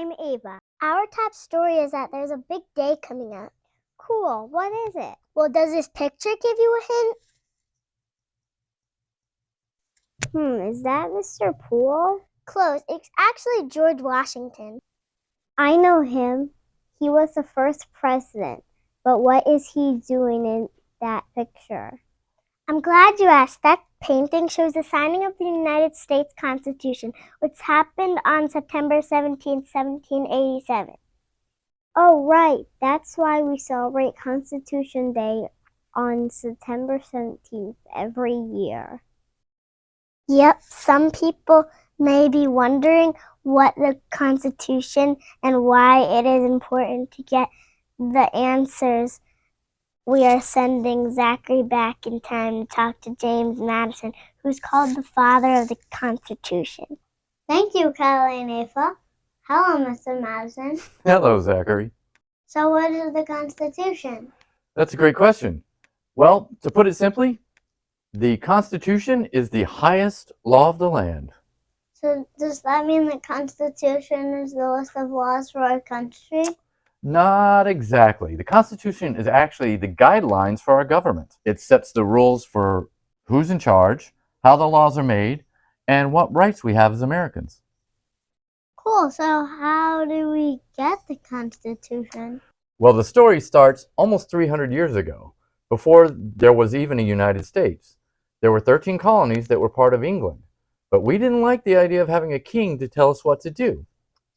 I'm Ava. Our top story is that there's a big day coming up. Cool, what is it? Well, does this picture give you a hint? Is that Mr. Poole? Close, it's actually George Washington. I know him. He was the first president. But what is he doing in that picture? I'm glad you asked. That painting shows the signing of the United States Constitution, which happened on September 17, 1787. Oh, right. That's why we celebrate Constitution Day on September 17th every year. Yep, some people may be wondering what the Constitution and why it is important to get the answers. We are sending Zachary back in time to talk to James Madison, who's called the father of the Constitution. Thank you, Kylie and Ava. Hello, Mr. Madison. Hello, Zachary. So what is the Constitution? That's a great question. Well, to put it simply, the Constitution is the highest law of the land. So does that mean the Constitution is the list of laws for our country? Not exactly. The Constitution is actually the guidelines for our government. It sets the rules for who's in charge, how the laws are made, and what rights we have as Americans. Cool. So how do we get the Constitution? Well, the story starts almost 300 years ago, before there was even a United States. There were 13 colonies that were part of England, but we didn't like the idea of having a king to tell us what to do.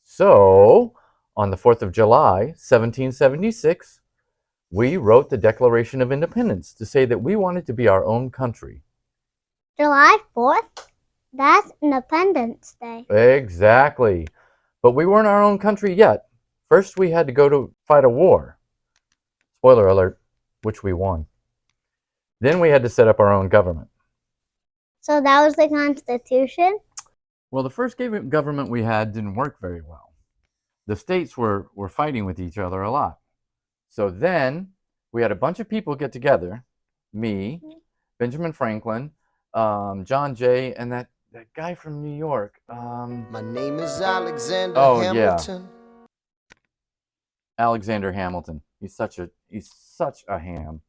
So, on the 4th of July, 1776, we wrote the Declaration of Independence to say that we wanted to be our own country. July 4th? That's Independence Day. Exactly. But we weren't our own country yet. First, we had to go to fight a war. Spoiler alert, which we won. Then we had to set up our own government. So that was the Constitution? Well, the first government we had didn't work very well. The states were fighting with each other a lot. So then we had a bunch of people get together, me, Benjamin Franklin, John Jay, and that guy from New York. My name is Alexander Hamilton. Yeah. Alexander Hamilton. He's such a ham.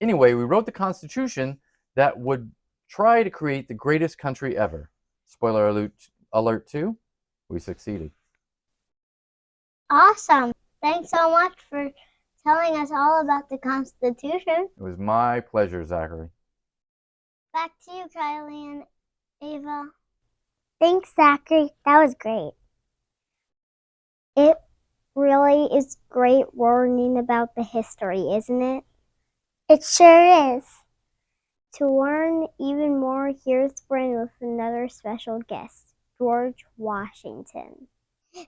Anyway, we wrote the Constitution that would try to create the greatest country ever. Spoiler alert 2, we succeeded. Awesome. Thanks so much for telling us all about the Constitution. It was my pleasure, Zachary. Back to you, Kylie and Ava. Thanks, Zachary. That was great. It really is great learning about the history, isn't it? It sure is. To learn even more, here's Bryn with another special guest, George Washington.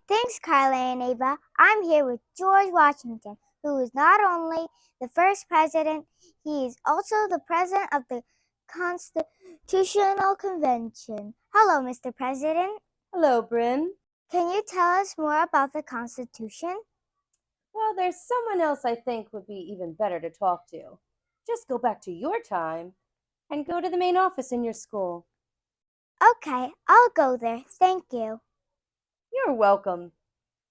Thanks, Kylie and Ava. I'm here with George Washington, who is not only the first president, he is also the president of the Constitutional Convention. Hello, Mr. President. Hello, Bryn. Can you tell us more about the Constitution? Well, there's someone else I think would be even better to talk to. Just go back to your time and go to the main office in your school. Okay, I'll go there. Thank you. You're welcome.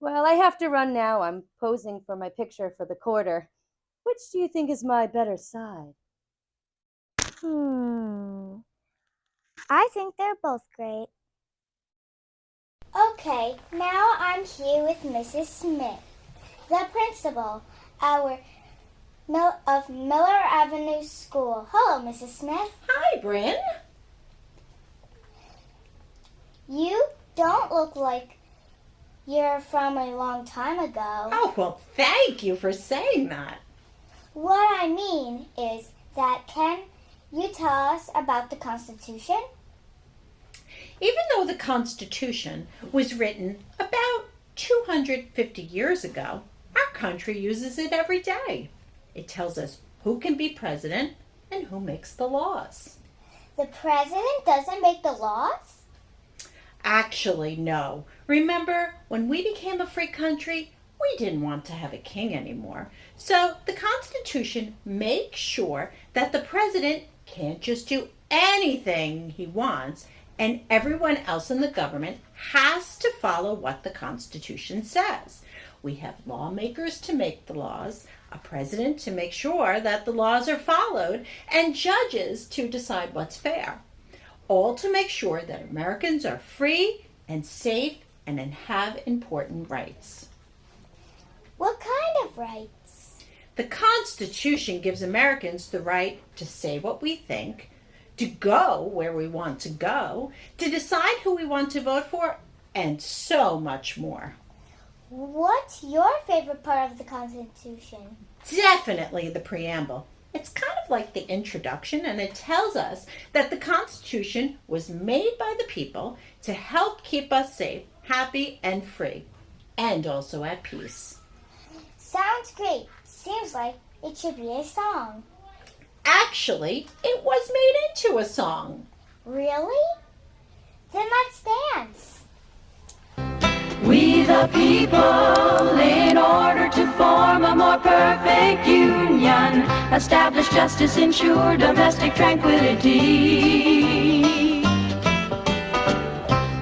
Well, I have to run now. I'm posing for my picture for the quarter. Which do you think is my better side? I think they're both great. Okay, now I'm here with Mrs. Smith, the principal of Miller Avenue School. Hello, Mrs. Smith. Hi, Bryn. You don't look like you're from a long time ago. Oh, well, thank you for saying that. What I mean is that can you tell us about the Constitution? Even though the Constitution was written about 250 years ago, our country uses it every day. It tells us who can be president and who makes the laws. The president doesn't make the laws? Actually, no. Remember, when we became a free country, we didn't want to have a king anymore. So the Constitution makes sure that the president can't just do anything he wants, and everyone else in the government has to follow what the Constitution says. We have lawmakers to make the laws, a president to make sure that the laws are followed, and judges to decide what's fair, all to make sure that Americans are free and safe and have important rights. What kind of rights? The Constitution gives Americans the right to say what we think, to go where we want to go, to decide who we want to vote for, and so much more. What's your favorite part of the Constitution? Definitely the preamble. It's kind of like the introduction, and it tells us that the Constitution was made by the people to help keep us safe, happy, and free, and also at peace. Sounds great. Seems like it should be a song. Actually, it was made into a song. Really? Then let's dance. We the people, in order to form a more perfect union, establish justice, ensure domestic tranquility,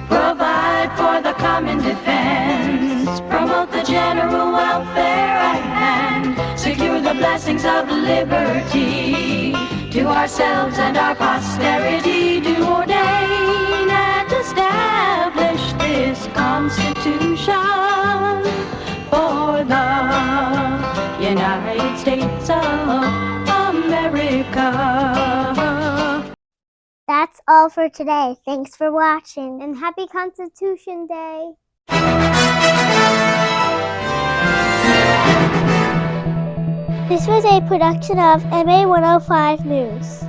provide for the common defense, promote the general welfare and secure the blessings of liberty to ourselves and our posterity, to ordain and establish this Constitution for the United States of America. That's all for today. Thanks for watching and happy Constitution Day. This was a production of MA 105 News.